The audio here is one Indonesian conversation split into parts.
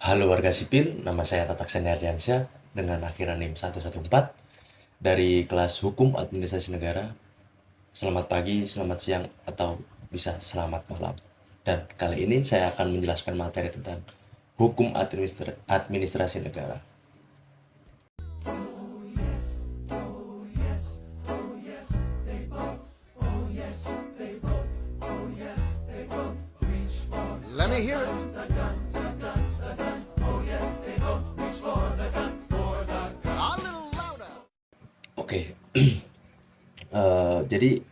Halo warga sipil, nama saya Tatak Seniardiansyah dengan akhiran NIM 114 dari kelas Hukum Administrasi Negara. Selamat pagi, selamat siang, atau bisa selamat malam. Dan kali ini saya akan menjelaskan materi tentang Hukum Administrasi Negara. Let me hear it. A little louder. Oke, jadi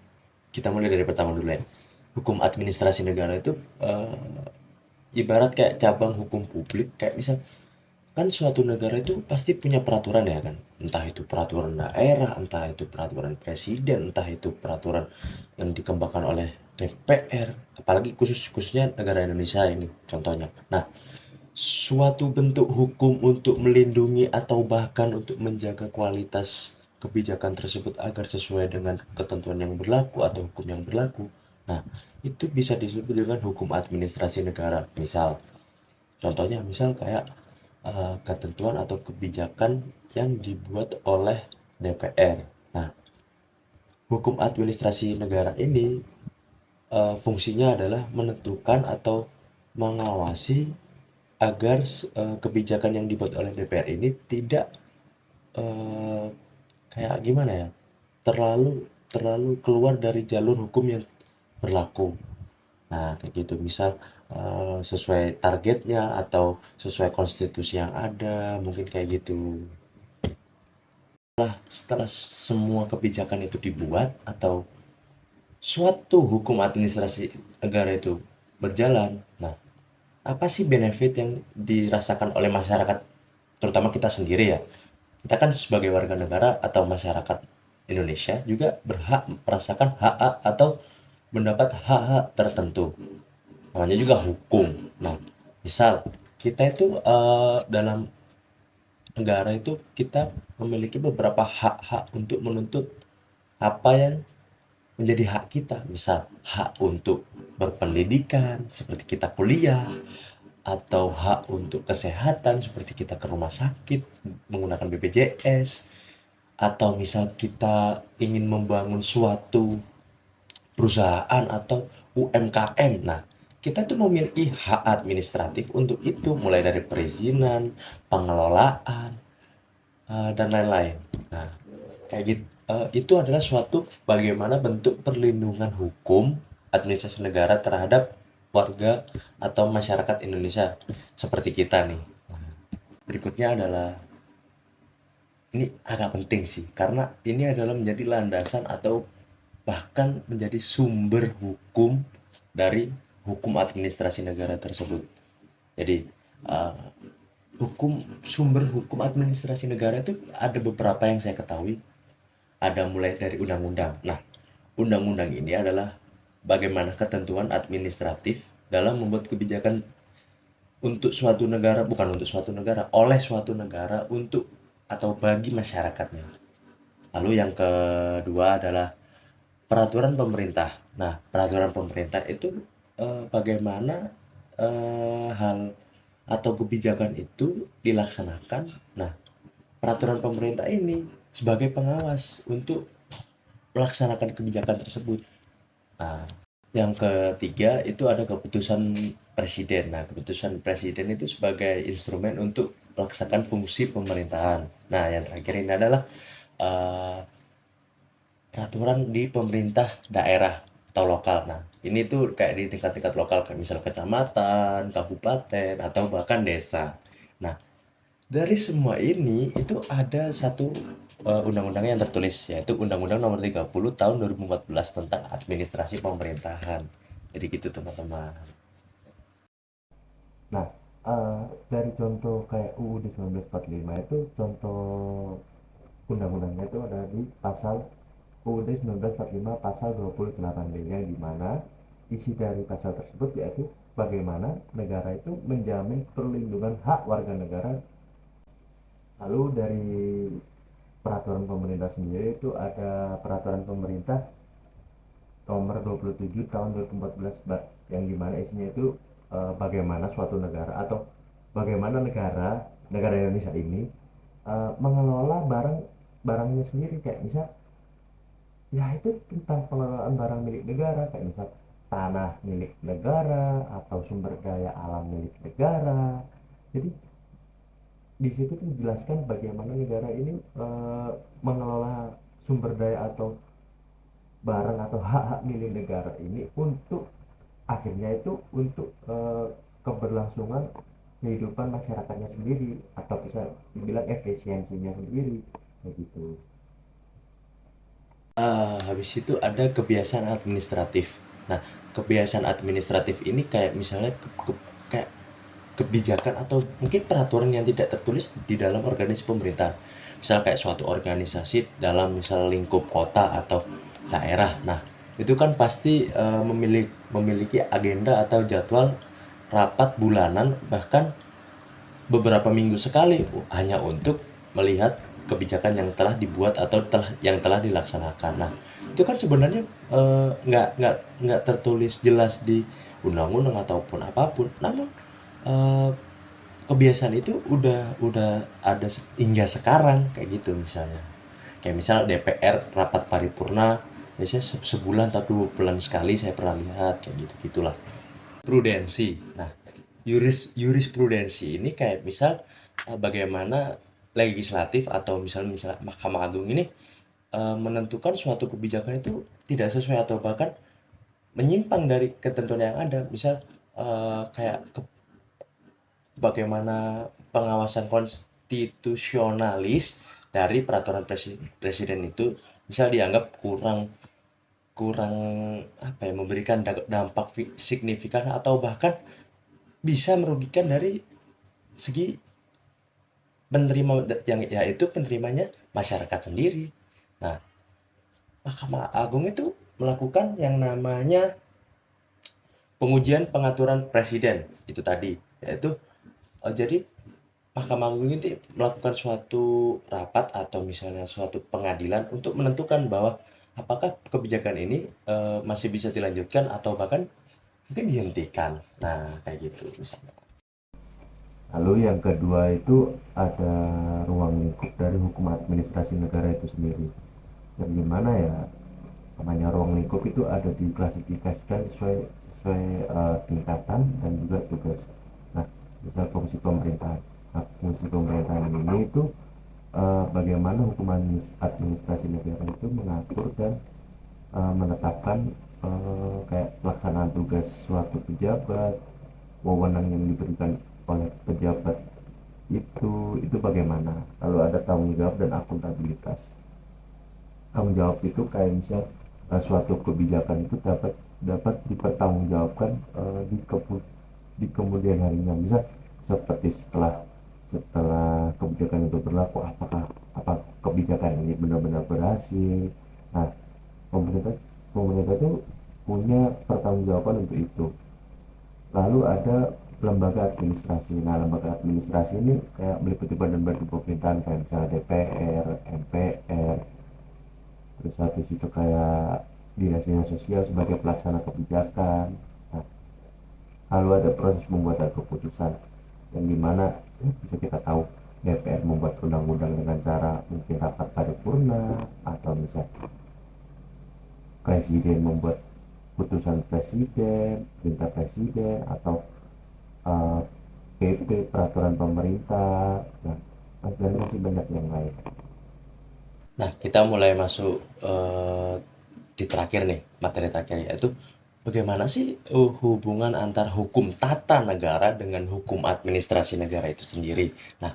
kita mulai dari pertama dulu ya. Hukum administrasi negara itu ibarat kayak cabang hukum publik, kayak misal kan suatu negara itu pasti punya peraturan ya kan, entah itu peraturan daerah, entah itu peraturan presiden, entah itu peraturan yang dikembangkan oleh DPR, apalagi khususnya negara Indonesia ini contohnya. Nah, suatu bentuk hukum untuk melindungi atau bahkan untuk menjaga kualitas kebijakan tersebut agar sesuai dengan ketentuan yang berlaku atau hukum yang berlaku. Nah, itu bisa disebut dengan hukum administrasi negara. Misal kayak ketentuan atau kebijakan yang dibuat oleh DPR. Nah, hukum administrasi negara ini fungsinya adalah menentukan atau mengawasi agar kebijakan yang dibuat oleh DPR ini tidak eh, kayak gimana ya, terlalu terlalu keluar dari jalur hukum yang berlaku. Nah, kayak gitu. Misal, sesuai targetnya atau sesuai konstitusi yang ada, mungkin kayak gitu. Setelah semua kebijakan itu dibuat atau suatu hukum administrasi negara itu berjalan, nah, apa sih benefit yang dirasakan oleh masyarakat, terutama kita sendiri ya? Kita kan sebagai warga negara atau masyarakat Indonesia juga berhak merasakan hak-hak atau mendapat hak-hak tertentu. Namanya juga hukum. Nah, misal kita itu dalam negara itu kita memiliki beberapa hak-hak untuk menuntut apa yang menjadi hak kita. Misal hak untuk berpendidikan seperti kita kuliah, atau hak untuk kesehatan seperti kita ke rumah sakit menggunakan BPJS, atau misal kita ingin membangun suatu perusahaan atau UMKM. Nah, kita tuh memiliki hak administratif untuk itu, mulai dari perizinan, pengelolaan, dan lain-lain. Nah, kayak gitu, itu adalah suatu bagaimana bentuk perlindungan hukum administrasi negara terhadap warga atau masyarakat Indonesia seperti kita nih. Nah, berikutnya adalah ini agak penting sih, karena ini adalah menjadi landasan atau bahkan menjadi sumber hukum dari hukum administrasi negara tersebut. Jadi, eee, sumber hukum administrasi negara itu ada beberapa yang saya ketahui, ada mulai dari undang-undang. Nah, undang-undang ini adalah bagaimana ketentuan administratif dalam membuat kebijakan untuk suatu negara, bukan untuk suatu negara, oleh suatu negara untuk atau bagi masyarakatnya. Lalu yang kedua adalah peraturan pemerintah. Nah, peraturan pemerintah itu bagaimana hal atau kebijakan itu dilaksanakan. Nah, peraturan pemerintah ini sebagai pengawas untuk melaksanakan kebijakan tersebut. Nah, yang ketiga itu ada keputusan presiden. Nah, keputusan presiden itu sebagai instrumen untuk melaksanakan fungsi pemerintahan. Nah, yang terakhir ini adalah eh, peraturan di pemerintah daerah atau lokal. Nah, ini tuh kayak di tingkat-tingkat lokal, kayak misal kecamatan, kabupaten, atau bahkan desa. Nah, dari semua ini itu ada satu undang-undang yang tertulis, yaitu Undang-Undang Nomor 30 Tahun 2014 tentang Administrasi Pemerintahan. Jadi gitu teman-teman. Nah, dari contoh kayak UUD 1945 itu contoh undang-undangnya itu ada di pasal UUD 1945 pasal 28D, yang dimana isi dari pasal tersebut yaitu bagaimana negara itu menjamin perlindungan hak warga negara. Lalu dari peraturan pemerintah sendiri itu ada peraturan pemerintah nomor 27 tahun 2014, yang dimana isinya itu bagaimana suatu negara atau bagaimana negara Indonesia ini mengelola barangnya sendiri, kayak misal ya itu tentang pengelolaan barang milik negara, kayak misal tanah milik negara atau sumber daya alam milik negara. Jadi di situ tuh dijelaskan bagaimana negara ini mengelola sumber daya atau barang atau hak-hak milik negara ini untuk akhirnya itu untuk keberlangsungan kehidupan masyarakatnya sendiri, atau bisa dibilang efisiensinya sendiri kayak gitu. Habis itu ada kebiasaan administratif. Nah, kebiasaan administratif ini kayak misalnya kayak kebijakan atau mungkin peraturan yang tidak tertulis di dalam organisasi pemerintahan. Misal kayak suatu organisasi dalam misal lingkup kota atau daerah. Nah, itu kan pasti memiliki agenda atau jadwal rapat bulanan, bahkan beberapa minggu sekali, hanya untuk melihat kebijakan yang telah dibuat atau yang telah dilaksanakan. Nah, itu kan sebenarnya nggak tertulis jelas di undang-undang ataupun apapun. Namun eh, kebiasaan itu udah ada hingga sekarang kayak gitu misalnya. Kayak misal DPR rapat paripurna biasanya sebulan atau 2 bulan sekali, saya pernah lihat kayak gitu gitulah. Prudensi. Nah, jurisprudensi ini kayak misal bagaimana legislatif atau misalnya Mahkamah Agung ini menentukan suatu kebijakan itu tidak sesuai atau bahkan menyimpang dari ketentuan yang ada. Misal kayak bagaimana pengawasan konstitusionalis dari peraturan presiden itu misal dianggap kurang kurang apa ya, memberikan dampak signifikan atau bahkan bisa merugikan dari segi penerima, yang yaitu penerimanya masyarakat sendiri. Nah, Mahkamah Agung itu melakukan yang namanya pengujian pengaturan presiden itu tadi, yaitu jadi Mahkamah Agung ini melakukan suatu rapat atau misalnya suatu pengadilan untuk menentukan bahwa apakah kebijakan ini masih bisa dilanjutkan atau bahkan mungkin dihentikan. Nah, kayak gitu misalnya. Lalu yang kedua itu ada ruang lingkup dari hukum administrasi negara itu sendiri, yang dimana ya namanya ruang lingkup itu ada diklasifikasikan sesuai sesuai tingkatan dan juga tugas. Nah, misal fungsi pemerintahan. Nah, fungsi pemerintahan ini itu bagaimana hukum administrasi negara itu mengatur dan menetapkan kayak pelaksanaan tugas suatu pejabat, wewenang yang diberikan oleh pejabat itu bagaimana, lalu ada tanggung jawab dan akuntabilitas. Tanggung jawab itu kayak misal suatu kebijakan itu dapat dapat dipertanggungjawabkan di kemudian harinya, bisa seperti setelah setelah kebijakan itu berlaku, apa kebijakan ini benar-benar berhasil. Nah, pemerintah pemerintah itu punya pertanggungjawaban untuk itu. Lalu ada lembaga administrasi. Nah, lembaga administrasi ini kayak meliputi badan-badan pemerintahan kayak misalnya DPR, MPR, terus habis itu kayak dinas-dinas sosial sebagai pelaksana kebijakan. Nah, lalu ada proses pembuatan keputusan yang dimana bisa kita tahu DPR membuat undang-undang dengan cara mungkin rapat paripurna, atau misalnya presiden membuat putusan presiden, perintah presiden, atau uh, PP peraturan pemerintah, nah, dan masih banyak yang lain. Nah, kita mulai masuk di terakhir nih, materi terakhir, yaitu bagaimana sih hubungan antar hukum tata negara dengan hukum administrasi negara itu sendiri. Nah,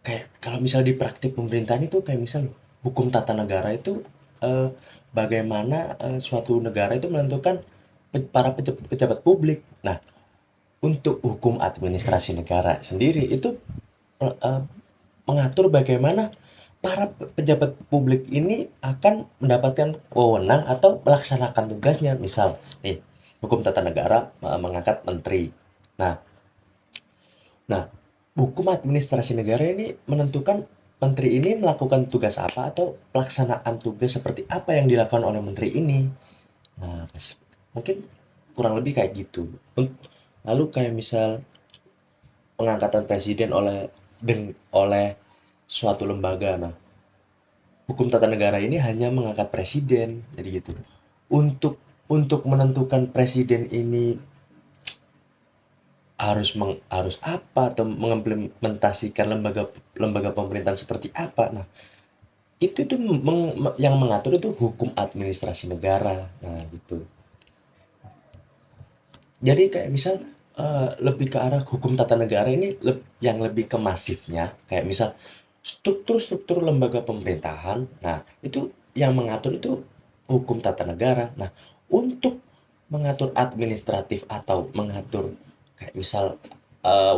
kayak kalau misal di praktik pemerintahan itu kayak misal hukum tata negara itu eh, bagaimana suatu negara itu menentukan para pejabat publik. Nah, untuk hukum administrasi negara sendiri itu eh, mengatur bagaimana para pejabat publik ini akan mendapatkan wewenang atau melaksanakan tugasnya. Misal nih, hukum tata negara mengangkat menteri. Nah, nah, hukum administrasi negara ini menentukan menteri ini melakukan tugas apa atau pelaksanaan tugas seperti apa yang dilakukan oleh menteri ini. Nah, mungkin kurang lebih kayak gitu. Lalu kayak misal pengangkatan presiden oleh suatu lembaga. Nah, hukum tata negara ini hanya mengangkat presiden, jadi gitu. Untuk menentukan presiden ini harus apa atau mengimplementasikan lembaga lembaga pemerintahan seperti apa. Nah, itu yang mengatur itu hukum administrasi negara. Nah, gitu. Jadi kayak misal lebih ke arah hukum tata negara ini yang lebih ke masifnya, kayak misal struktur-struktur lembaga pemerintahan. Nah, itu yang mengatur itu hukum tata negara. Nah, untuk mengatur administratif atau mengatur kayak misal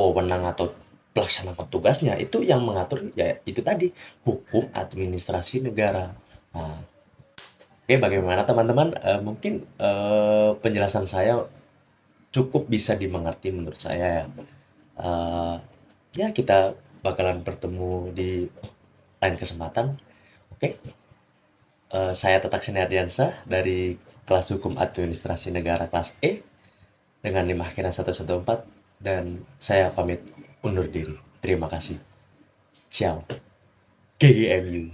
wewenang atau pelaksanaan tugasnya itu yang mengatur ya itu tadi hukum administrasi negara. Nah, oke, bagaimana teman-teman? Mungkin penjelasan saya cukup bisa dimengerti menurut saya ya. Eh, ya kita bakalan bertemu di lain kesempatan. Oke, saya Tatak Ardiansah dari kelas Hukum Administrasi Negara kelas E dengan NIM akhiran 114 dan saya pamit undur diri. Terima kasih. Ciao. GGMU.